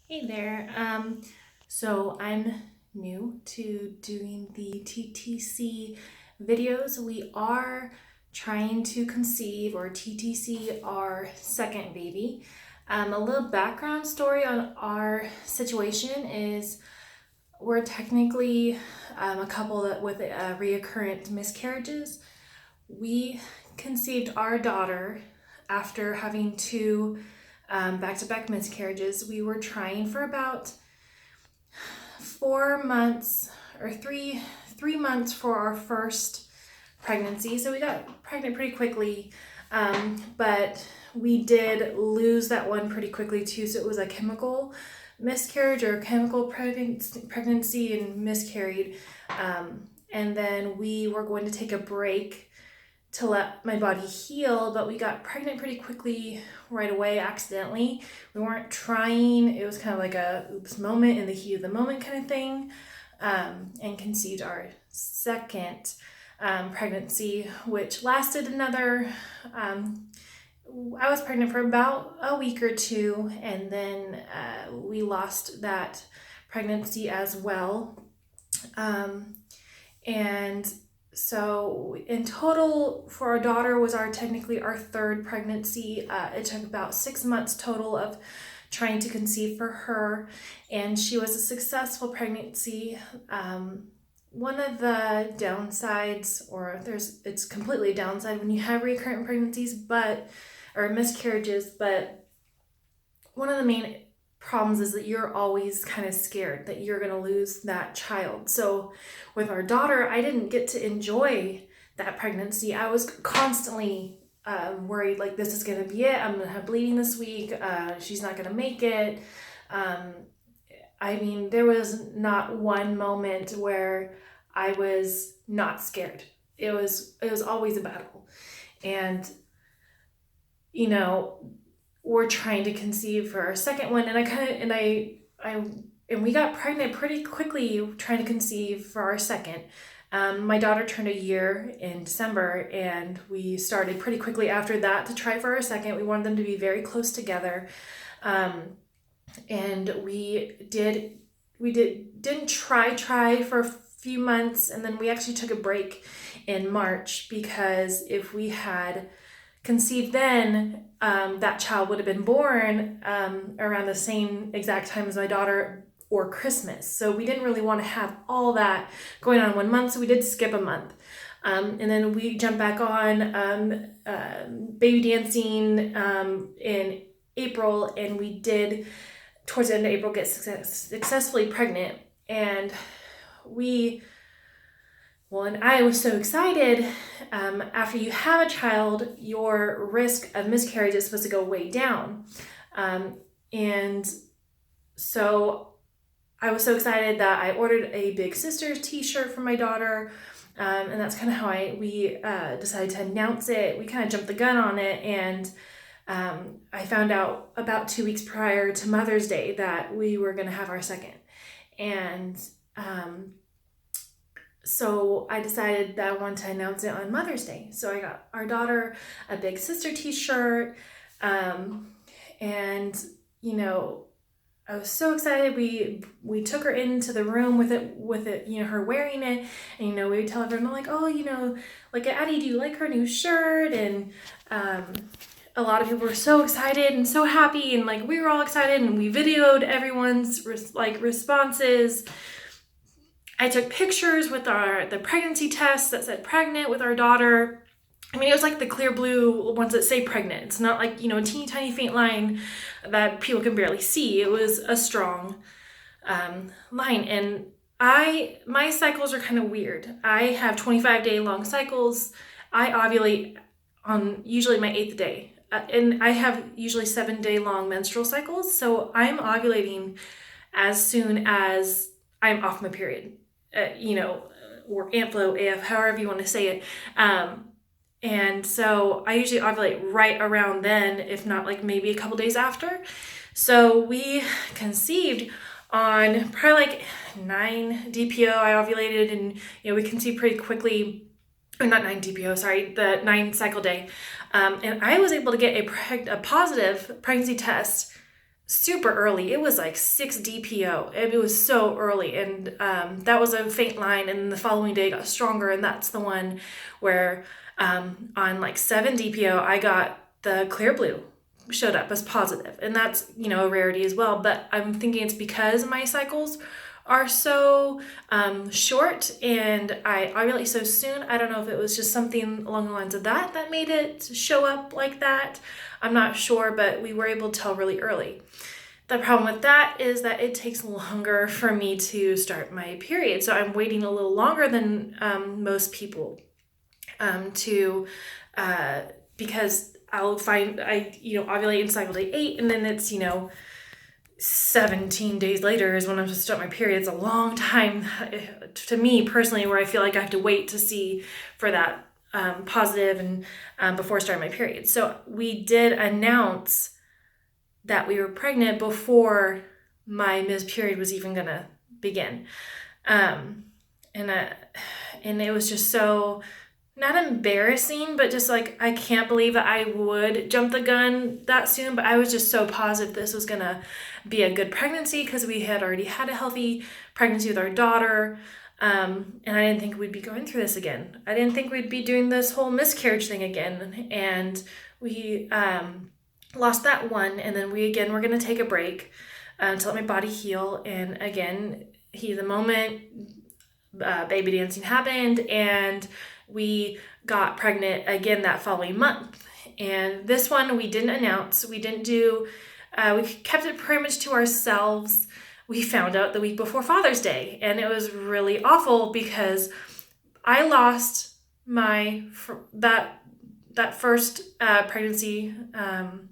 Hey there. So I'm new to doing the TTC videos. We are trying to conceive or TTC our second baby. A little background story on our situation is we're technically a couple that with recurrent miscarriages. We conceived our daughter after having two back-to-back miscarriages. We were trying for about 4 months or three months for our first pregnancy. So we got pregnant pretty quickly, but we did lose that one pretty quickly too. So it was a chemical miscarriage or chemical pregnancy and miscarried. And then we were going to take a break to let my body heal, but we got pregnant pretty quickly right away accidentally. We weren't trying. It was kind of like a oops moment in the heat of the moment kind of thing, and conceived our second pregnancy, which lasted another I was pregnant for about a week or two, and then we lost that pregnancy as well. And so in total for our daughter was technically our third pregnancy. It took about 6 months total of trying to conceive for her, and she was a successful pregnancy. One of the downsides, or it's completely a downside when you have recurrent pregnancies, or miscarriages, but one of the main problems is that you're always kind of scared that you're going to lose that child. So with our daughter, I didn't get to enjoy that pregnancy. I was constantly worried, like, this is going to be it. I'm going to have bleeding this week. She's not going to make it. I mean, there was not one moment where I was not scared. It was always a battle. And, we're trying to conceive for our second one, and we got pregnant pretty quickly trying to conceive for our second. My daughter turned a year in December, and we started pretty quickly after that to try for our second. We wanted them to be very close together, and didn't try for a few months, and then we actually took a break in March, because if we had conceived then, that child would have been born around the same exact time as my daughter, or Christmas. So we didn't really want to have all that going on 1 month, so we did skip a month. And then we jumped back on baby dancing in April, and we did, towards the end of April, get successfully pregnant. And and I was so excited. After you have a child, your risk of miscarriage is supposed to go way down. And so I was so excited that I ordered a Big Sisters t-shirt for my daughter. And that's kind of how we decided to announce it. We kind of jumped the gun on it. And I found out about 2 weeks prior to Mother's Day that we were going to have our second. And so I decided that I wanted to announce it on Mother's Day. So I got our daughter a Big Sister t-shirt. And, I was so excited. We took her into the room with it, her wearing it. And, we would tell everyone, like, oh, like, Addie, do you like her new shirt? And a lot of people were so excited and so happy. And, like, we were all excited, and we videoed everyone's, responses. I took pictures with the pregnancy test that said pregnant with our daughter. I mean, it was like the clear blue ones that say pregnant. It's not like, a teeny tiny faint line that people can barely see. It was a strong line. And my cycles are kind of weird. I have 25-day long cycles. I ovulate on usually my 8th day. And I have usually 7-day long menstrual cycles. So I'm ovulating as soon as I'm off my period. Or Amplo, AF, however you want to say it. And so I usually ovulate right around then, if not like maybe a couple days after. So we conceived on probably like 9 DPO. I ovulated, and we conceived pretty quickly, or not 9 DPO, sorry, the 9 cycle day. And I was able to get a positive pregnancy test super early. It was like 6 DPO. It was so early. And that was a faint line. And the following day got stronger. And that's the one where on like 7 DPO, I got the clear blue showed up as positive. And that's, a rarity as well. But I'm thinking it's because my cycles are so short and I ovulate so soon. I don't know if it was just something along the lines of that made it show up like that. I'm not sure, but we were able to tell really early. The problem with that is that it takes longer for me to start my period. So I'm waiting a little longer than most people because I'll find I ovulate in cycle day 8, and then it's 17 days later is when I'm supposed to start my period. It's a long time to me personally, where I feel like I have to wait to see for that positive and before starting my period. So we did announce that we were pregnant before my period was even gonna begin, and it was just so not embarrassing, but just like I can't believe that I would jump the gun that soon. But I was just so positive this was gonna be a good pregnancy because we had already had a healthy pregnancy with our daughter. And I didn't think we'd be going through this again. I didn't think we'd be doing this whole miscarriage thing again. And we lost that one. And then we're going to take a break to let my body heal. And again, the moment baby dancing happened, and we got pregnant again that following month. And this one we didn't announce. We didn't do, we kept it pretty much to ourselves. We found out the week before Father's Day, and it was really awful because I lost that first pregnancy on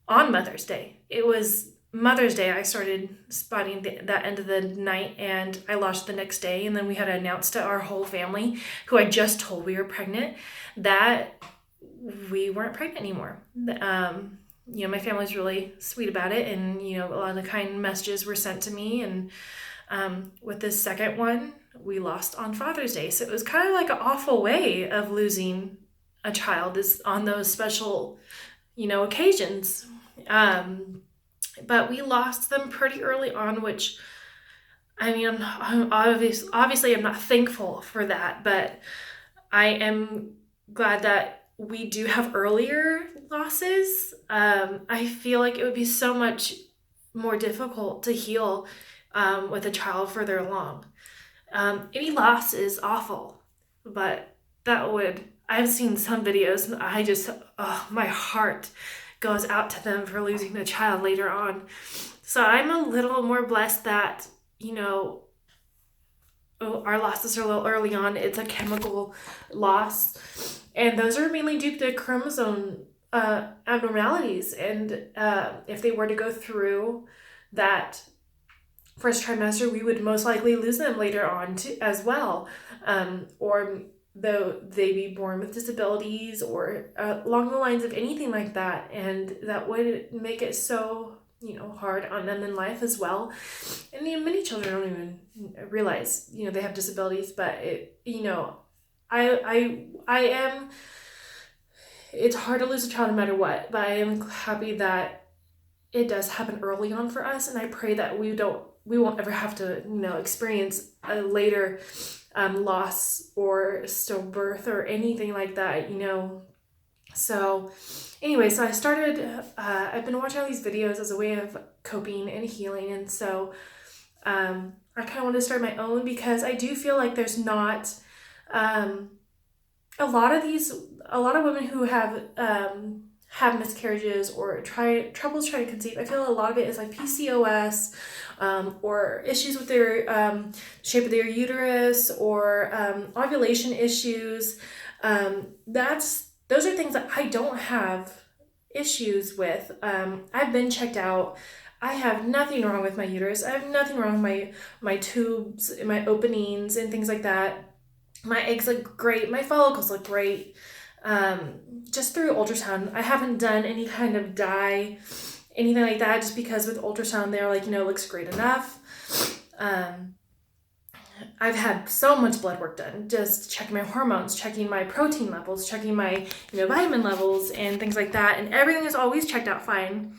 Mother's Day. It was Mother's Day I started spotting that end of the night, and I lost the next day. And then we had to announce to our whole family, who I just told we were pregnant, that we weren't pregnant anymore. My family's really sweet about it, and a lot of the kind messages were sent to me. And with this second one, we lost on Father's Day. So it was kind of like an awful way of losing a child, is on those special occasions. But we lost them pretty early on, which I'm obviously I'm not thankful for that, but I am glad that we do have earlier losses. I feel like it would be so much more difficult to heal with a child further along. Any loss is awful, but I've seen some videos and I just, my heart goes out to them for losing a child later on. So I'm a little more blessed that, our losses are a little early on. It's a chemical loss, and those are mainly due to chromosome abnormalities. And if they were to go through that first trimester, we would most likely lose them later on as well, or though they be born with disabilities or along the lines of anything like that. And that would make it so hard on them in life as well. And many children don't even realize they have disabilities, but it's hard to lose a child no matter what, but I am happy that it does happen early on for us. And I pray that we won't ever have to experience a later loss or stillbirth or anything like that. So anyway, so I started, I've been watching all these videos as a way of coping and healing. And so I kind of wanted to start my own, because I do feel like there's not a lot of women who have miscarriages or troubles trying to conceive. I feel a lot of it is like PCOS, or issues with their shape of their uterus, or ovulation issues. Those are things that I don't have issues with. I've been checked out. I have nothing wrong with my uterus. I have nothing wrong with my tubes, my openings, and things like that. My eggs look great. My follicles look great. Just through ultrasound, I haven't done any kind of dye, anything like that, just because with ultrasound, they're like, it looks great enough. I've had so much blood work done, just checking my hormones, checking my protein levels, checking my vitamin levels and things like that, and everything is always checked out fine.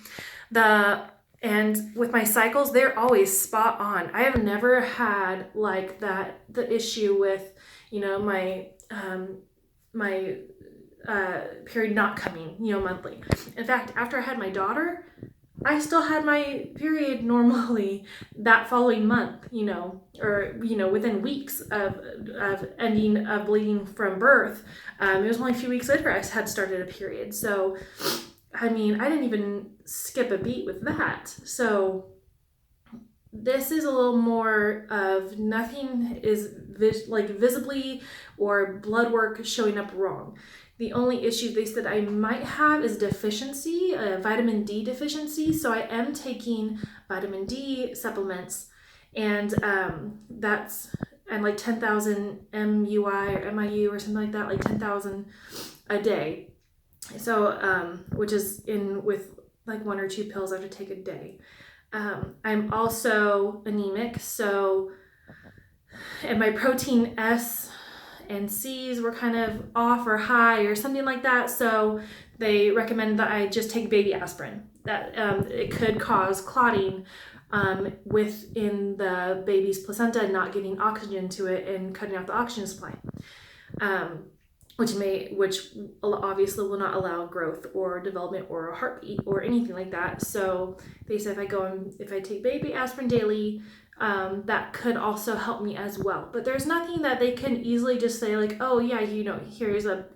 The And with my cycles, they're always spot on. I have never had like the issue with, my period not coming, monthly. In fact, after I had my daughter, I still had my period normally that following month, or, within weeks of ending of bleeding from birth. It was only a few weeks later I had started a period. So, I didn't even skip a beat with that. So this is a little more of nothing is visibly or blood work showing up wrong. The only issue they said I might have is deficiency, vitamin D deficiency. So I am taking vitamin D supplements, and like 10,000 MUI or MIU or something like that, like 10,000 a day. So, which is in with like 1 or 2 pills I have to take a day. I'm also anemic, and my protein S and C's were kind of off or high or something like that. So they recommend that I just take baby aspirin. That it could cause clotting within the baby's placenta, not getting oxygen to it and cutting off the oxygen supply. Which obviously will not allow growth or development or a heartbeat or anything like that. So they said if I take baby aspirin daily, that could also help me as well. But there's nothing that they can easily just say like, oh yeah, here's a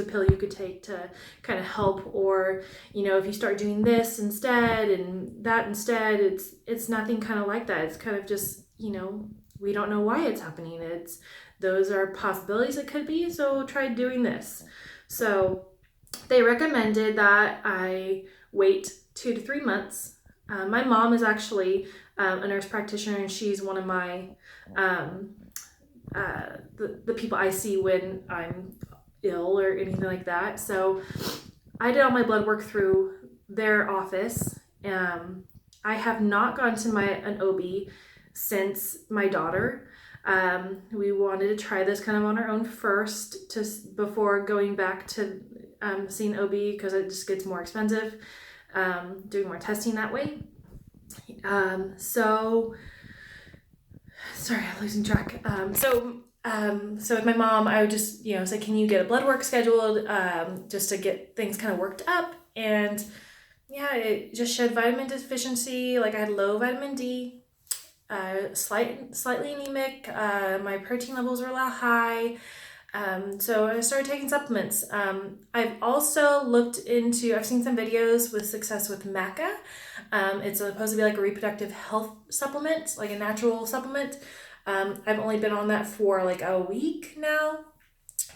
pill you could take to kind of help, or if you start doing this instead and that instead. It's nothing kind of like that. It's kind of just we don't know why it's happening. Those are possibilities it could be, so try doing this. So they recommended that I wait 2 to 3 months. My mom is actually a nurse practitioner, and she's one of my the people I see when I'm ill or anything like that. So I did all my blood work through their office. I have not gone to an OB since my daughter. We wanted to try this kind of on our own first before going back to seeing OB, because it just gets more expensive, doing more testing that way. So sorry, I'm losing track. So with my mom, I would just say, can you get a blood work scheduled, just to get things kind of worked up. And yeah, it just showed vitamin deficiency. Like I had low vitamin D. Slightly anemic. My protein levels were a lot high. So I started taking supplements. I've also I've seen some videos with success with maca. It's supposed to be like a reproductive health supplement, like a natural supplement. I've only been on that for like a week now,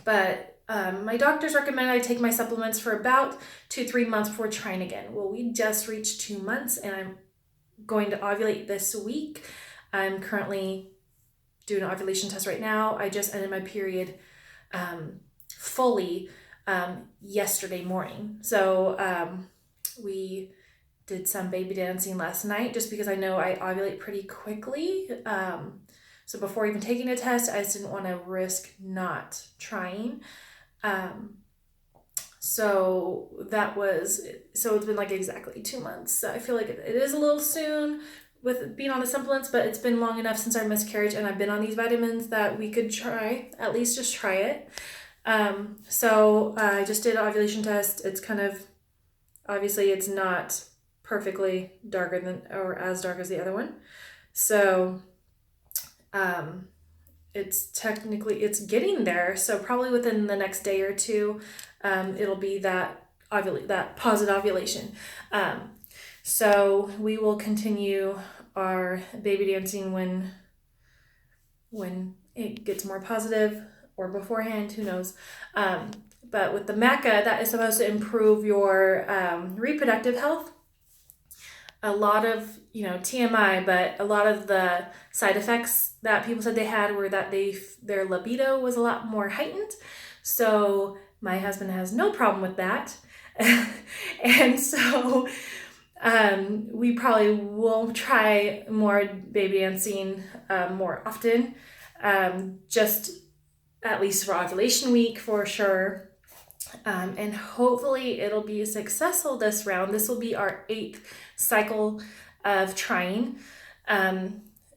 but my doctors recommend I take my supplements for about 2-3 months before trying again. Well, we just reached 2 months, and I'm going to ovulate this week. I'm currently doing an ovulation test right now. I just ended my period fully yesterday morning. So we did some baby dancing last night, just because I know I ovulate pretty quickly. So before even taking a test, I just didn't want to risk not trying. So it's been like exactly 2 months. So I feel like it is a little soon with being on the supplements, but it's been long enough since our miscarriage, and I've been on these vitamins that we could at least try it. So I just did an ovulation test. It's kind of, obviously it's not perfectly darker or as dark as the other one. So it's getting there. So probably within the next day or two, it'll be that positive ovulation. So we will continue our baby dancing when it gets more positive, or beforehand, who knows. But with the maca, that is supposed to improve your reproductive health. A lot of, TMI, but a lot of the side effects that people said they had were that their libido was a lot more heightened. So my husband has no problem with that. And so we probably will try more baby dancing more often, just at least for ovulation week for sure. And hopefully it'll be successful this round. This will be our 8th cycle of trying,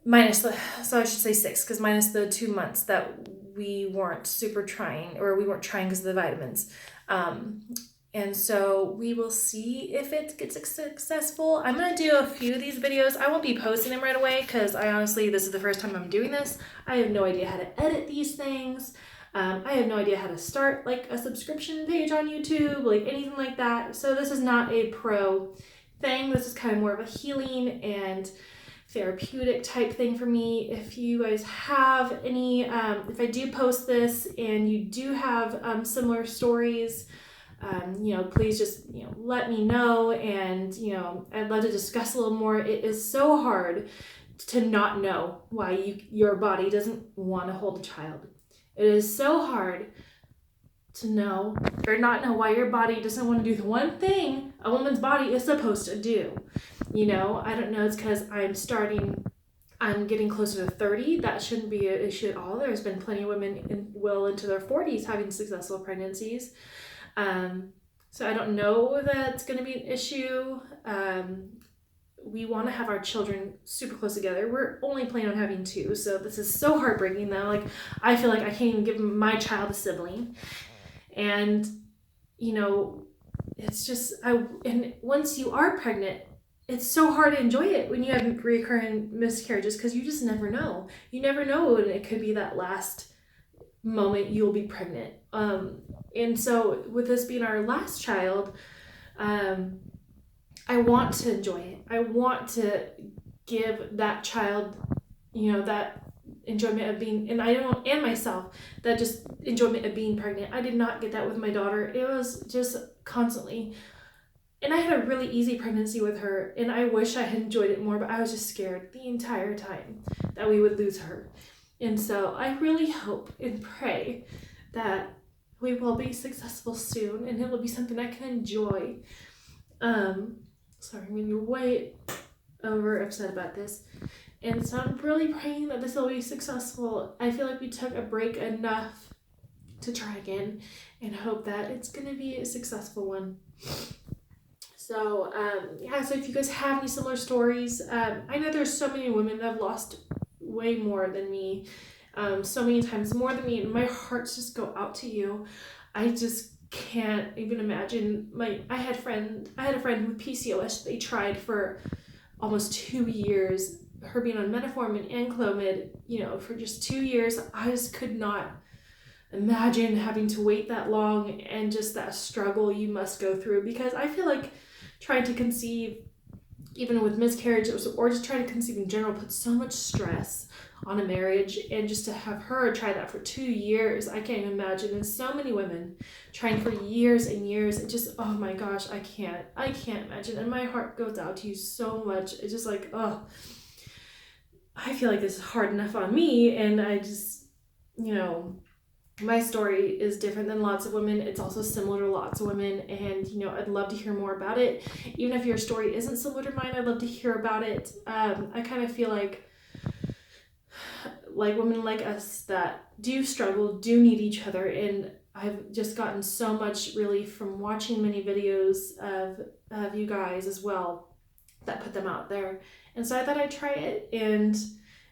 minus the, so I should say 6, because minus the 2 months that we weren't super trying, or we weren't trying because of the vitamins. And so we will see if it gets successful. I'm going to do a few of these videos. I won't be posting them right away because I honestly, this is the first time I'm doing this. I have no idea how to edit these things. I have no idea how to start like a subscription page on YouTube, like anything like that. So this is not a pro thing. This is kind of more of a healing and therapeutic type thing for me. If you guys have any, if I do post this and you do have similar stories, please just, let me know. And, I'd love to discuss a little more. It is so hard to not know why your body doesn't want to hold a child. It is so hard to know or not know why your body doesn't want to do the one thing a woman's body is supposed to do. I don't know. It's because I'm getting closer to 30. That shouldn't be an issue at all. There's been plenty of women well into their 40s having successful pregnancies. So I don't know that it's going to be an issue. We want to have our children super close together. We're only planning on having 2. So this is so heartbreaking though. Like, I feel like I can't even give my child a sibling. And, it's just, and once you are pregnant, it's so hard to enjoy it when you have recurrent miscarriages, because you just never know. You never know when it could be that last moment you'll be pregnant. And so with this being our last child, I want to enjoy it. I want to give that child, that enjoyment of being, and myself, that just enjoyment of being pregnant. I did not get that with my daughter. It was just constantly, and I had a really easy pregnancy with her, and I wish I had enjoyed it more, but I was just scared the entire time that we would lose her. And so I really hope and pray that we will be successful soon, and it will be something I can enjoy. Sorry, I'm going to be way over upset about this. And so I'm really praying that this will be successful. I feel like we took a break enough to try again, and hope that it's going to be a successful one. So, so if you guys have any similar stories, I know there's so many women that have lost way more than me, so many times more than me, and my hearts just go out to you. I just can't even imagine. I had a friend with PCOS. They tried for almost 2 years, her being on metformin and Clomid, for just 2 years. I just could not imagine having to wait that long, and just that struggle you must go through, because I feel like trying to conceive, even with miscarriage, or just trying to conceive in general, puts so much stress on a marriage. And just to have her try that for 2 years, I can't even imagine. And so many women trying for years and years, and just, oh my gosh, I can't imagine. And my heart goes out to you so much. It's just like, oh, I feel like this is hard enough on me, and I just, my story is different than lots of women. It's also similar to lots of women, and I'd love to hear more about it. Even if your story isn't similar to mine, I'd love to hear about it. I kind of feel like women like us that do struggle do need each other, and I've just gotten so much relief from watching many videos of you guys as well that put them out there. And so I thought I'd try it, and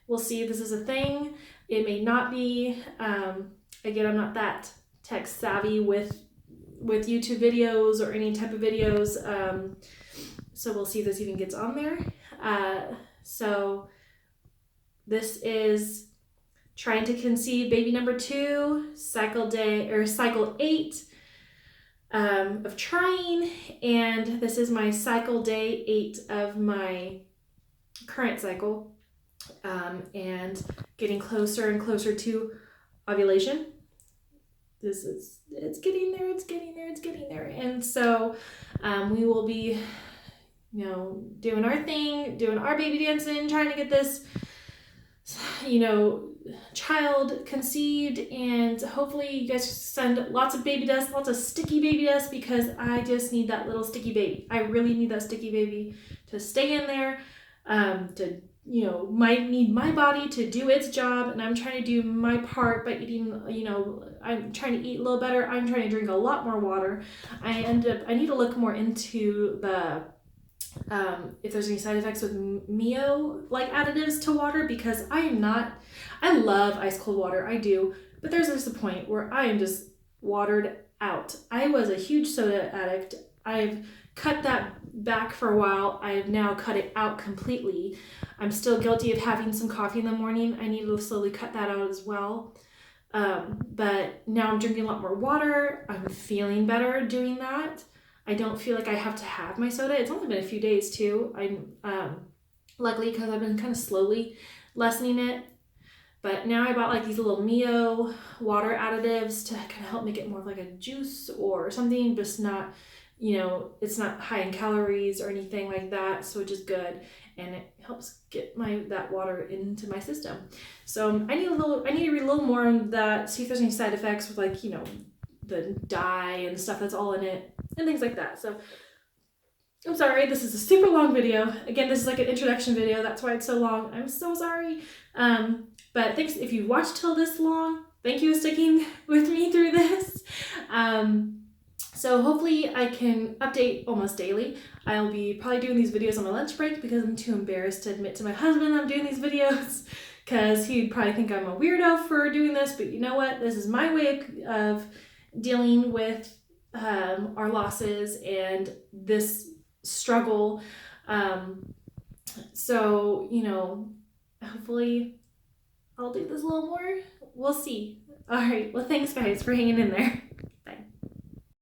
we'll see if this is a thing. It may not be. Again, I'm not that tech savvy with YouTube videos or any type of videos. So we'll see if this even gets on there. So this is trying to conceive baby number 2, cycle 8 of trying. And this is my cycle day 8 of my current cycle. And getting closer and closer to ovulation. It's getting there. And so we will be, doing our thing, doing our baby dancing, trying to get this, child conceived, and hopefully you guys send lots of baby dust, lots of sticky baby dust, because I just need that little sticky baby. I really need that sticky baby to stay in there. to, might need my body to do its job, and I'm trying to do my part by eating, I'm trying to eat a little better. I'm trying to drink a lot more water. I need to look more into the if there's any side effects with Mio like additives to water, because I love ice cold water, I do, but there's a point where I am just watered out. I was a huge soda addict. I've cut that back for a while. I've now cut it out completely. I'm still guilty of having some coffee in the morning. I need to slowly cut that out as well. But now I'm drinking a lot more water. I'm feeling better doing that. I don't feel like I have to have my soda. It's only been a few days too. I'm luckily, because I've been kind of slowly lessening it. But now I bought like these little Mio water additives to kind of help make it more of like a juice or something, just not, it's not high in calories or anything like that, so which is good, and it helps get that water into my system. So I need to read a little more on that, see if there's any side effects with like, the dye and stuff that's all in it and things like that. So I'm sorry, this is a super long video. Again, this is like an introduction video, that's why it's so long. I'm so sorry. But thanks if you watched till this long. Thank you for sticking with me through this. So hopefully I can update almost daily. I'll be probably doing these videos on my lunch break because I'm too embarrassed to admit to my husband I'm doing these videos, because he'd probably think I'm a weirdo for doing this, but you know what? This is my way of dealing with our losses and this struggle. So, hopefully I'll do this a little more. We'll see. All right. Well, thanks guys for hanging in there.